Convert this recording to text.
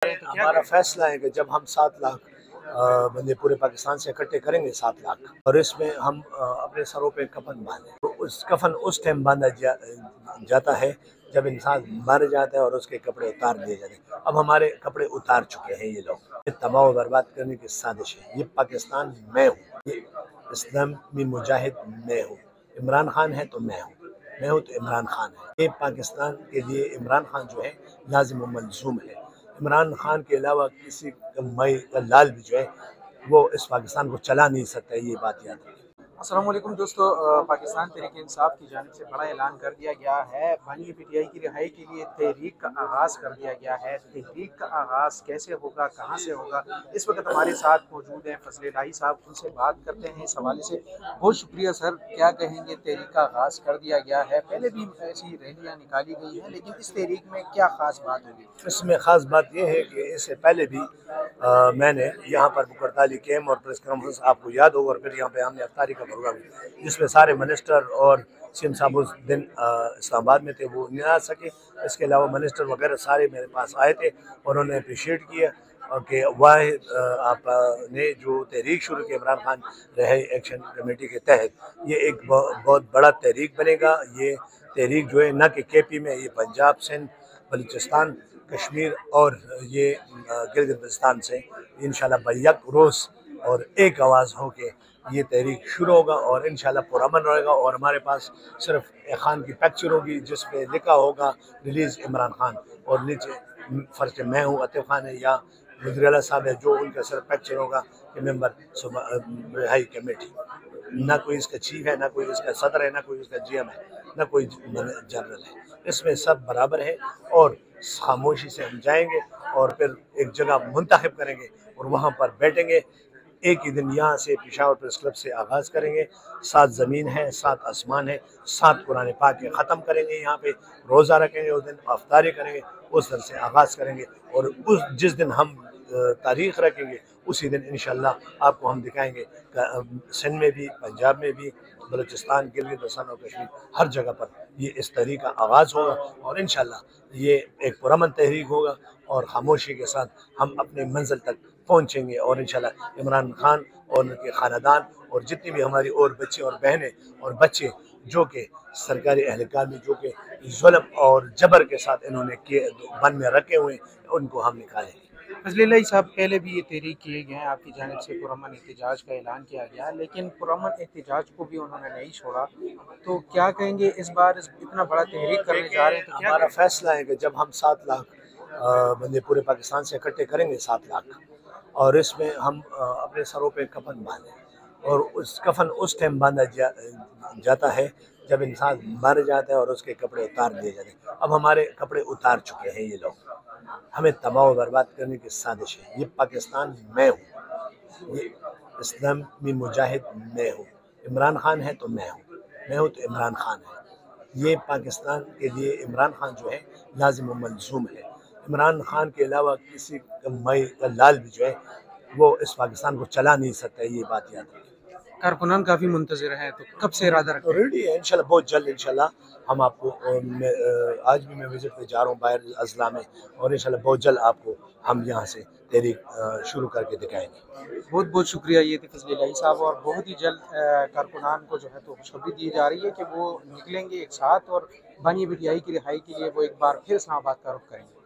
हमारा फैसला है कि जब हम 7 लाख बंदे पूरे पाकिस्तान से इकट्ठे करेंगे 7 लाख, और इसमें हम अपने सरों पे कफन बांधे, तो उस कफन उस टाइम बांधा जाता है जब इंसान मर जाता है और उसके कपड़े उतार दिए जाते हैं। अब हमारे कपड़े उतार चुके हैं ये लोग। ये तबाह और बर्बाद करने की साजिश है। ये पाकिस्तान मैं हूँ, ये इस्लामी मुजाहिद मैं हूँ। इमरान खान है तो मैं हूँ तो इमरान खान है। ये पाकिस्तान के लिए इमरान खान जो है लाजिम व मलजूम है। इमरान खान के अलावा किसी मई का लाल भी जो है वो इस पाकिस्तान को चला नहीं सकता, ये बात याद रखें। अस्सलाम वालेकुम दोस्तों, पाकिस्तान तहरीक-ए-इंसाफ की जानिब से बड़ा ऐलान कर दिया गया है। बानी पीटीआई की रिहाई के लिए तहरीक का आगाज़ कर दिया गया है। तहरीक का आगाज़ कैसे होगा, कहां से होगा, इस वक्त हमारे साथ मौजूद हैं फजल इलाही साहब। उनसे बात करते हैं इस हवाले से। बहुत शुक्रिया सर, क्या कहेंगे? तहरीक का आगाज़ कर दिया गया है, पहले भी ऐसी रैलियाँ निकाली गई हैं, लेकिन इस तहरीक में क्या ख़ास बात होगी? इसमें ख़ास बात यह है कि इससे पहले भी मैंने यहाँ पर मुकरताली कैम और प्रेस कॉन्फ्रेंस आपको याद होगा, और फिर यहाँ पे हमने अफ्तारी का प्रोग्राम जिसमें सारे मिनिस्टर और सीएम साहब उस दिन इस्लामाबाद में थे, वो नहीं आ सके। इसके अलावा मिनिस्टर वगैरह सारे मेरे पास आए थे और उन्होंने अप्रिशिएट किया कि वाहिद आपने जो तहरीक शुरू की इमरान खान रिहाई एक्शन कमेटी के तहत, ये एक बहुत बड़ा तहरीक बनेगा। ये तहरीक जो है न कि KP में, ये पंजाब, सिंध, बलूचिस्तान, कश्मीर और ये गिलगित-बल्तिस्तान से इंशाल्लाह बैक रोज़ और एक आवाज़ हो के ये तहरीक शुरू होगा और इंशाल्लाह पुरअमन रहेगा। और हमारे पास सिर्फ एक खान की पिक्चर होगी जिस पे लिखा होगा रिलीज़ इमरान खान, और नीचे फर्ज मैं हूँ, आतिफ खान है या वज़ीर आला साहब है, जो उनका सिर्फ पिक्चर होगा कि मेंबर रिहाई कमेटी। ना कोई इसका चीफ है, ना कोई इसका सदर है, ना कोई इसका GM है, ना कोई जनरल है। इसमें सब बराबर है और खामोशी से हम जाएंगे और फिर एक जगह मुंतखब करेंगे और वहाँ पर बैठेंगे। एक ही दिन यहाँ से पेशावर प्रेस क्लब से आगाज़ करेंगे। 7 ज़मीन है, 7 आसमान है, 7 कुरान पाक के ख़त्म करेंगे। यहाँ पे रोज़ा रखेंगे, उस दिन अफ्तारी करेंगे, उस दिन से आगाज़ करेंगे और उस जिस दिन हम तारीख़ रखेंगे उसी दिन इंशाल्लाह आपको हम दिखाएंगे। सिंध में भी, पंजाब में भी, बलूचिस्तान, गिलगित-बल्तिस्तान और कश्मीर, हर जगह पर ये इस तहरीक का आगाज़ होगा और इंशाल्लाह ये एक पुरअमन तहरीक होगा और खामोशी के साथ हम अपने मंजिल तक पहुँचेंगे। और इंशाल्लाह इमरान खान और उनके ख़ानदान और जितनी भी हमारी और बच्चे और बहनें और बच्चे जो कि सरकारी एहलकार में जो कि जुल्म और जबर के साथ इन्होंने बन में रखे हुए, उनको हम निकालेंगे। फजल इलाही साहब, पहले भी ये तहरीक किए गए हैं, आपकी जानिब से पुरअमन एहतजाज का ऐलान किया गया, लेकिन पुरअमन एहतजाज को भी उन्होंने नहीं छोड़ा। तो क्या कहेंगे इस बार इतना बड़ा तहरीक करने जा रहे हैं तो क्या हमारा फैसला है कि जब हम 7 लाख बंदे पूरे पाकिस्तान से इकट्ठे करेंगे 7 लाख, और इसमें हम अपने सरों पे कफन बांधे, और उस कफन उस टाइम बांधा जाता है जब इंसान मर जाता है और उसके कपड़े उतार दिए जाते हैं। अब हमारे कपड़े उतार चुके हैं ये लोग। हमें तबाह और बर्बाद करने की साजिश है। ये पाकिस्तान मैं हूँ, ये इस्लामी मुजाहिद मैं हूँ। इमरान खान है तो मैं हूँ तो इमरान खान है। ये पाकिस्तान के लिए इमरान खान जो है लाजिम व मलजूम है। इमरान खान के अलावा किसी मई का लाल भी जो है वो इस पाकिस्तान को चला नहीं सकता, ये बात याद रखें। कारकुनान काफ़ी मुंतज़िर हैं, तो कब से इरादा रखें? रेडी है इंशाल्लाह, बहुत जल्द इंशाल्लाह हम आपको आज भी मैं विजिट पे जा रहा हूँ बाहर अजला में, और इंशाल्लाह बहुत जल्द आपको हम यहाँ से तहरीक शुरू करके दिखाएंगे। बहुत बहुत शुक्रिया। ये थे फजल इलाही साहब, और बहुत ही जल्द कारकुनान को जो है तो खुशखबरी दी जा रही है कि वो निकलेंगे एक साथ और बानी पीटीआई की रिहाई के लिए वो एक बार फिर इस्लामाबाद का रुख करेंगे।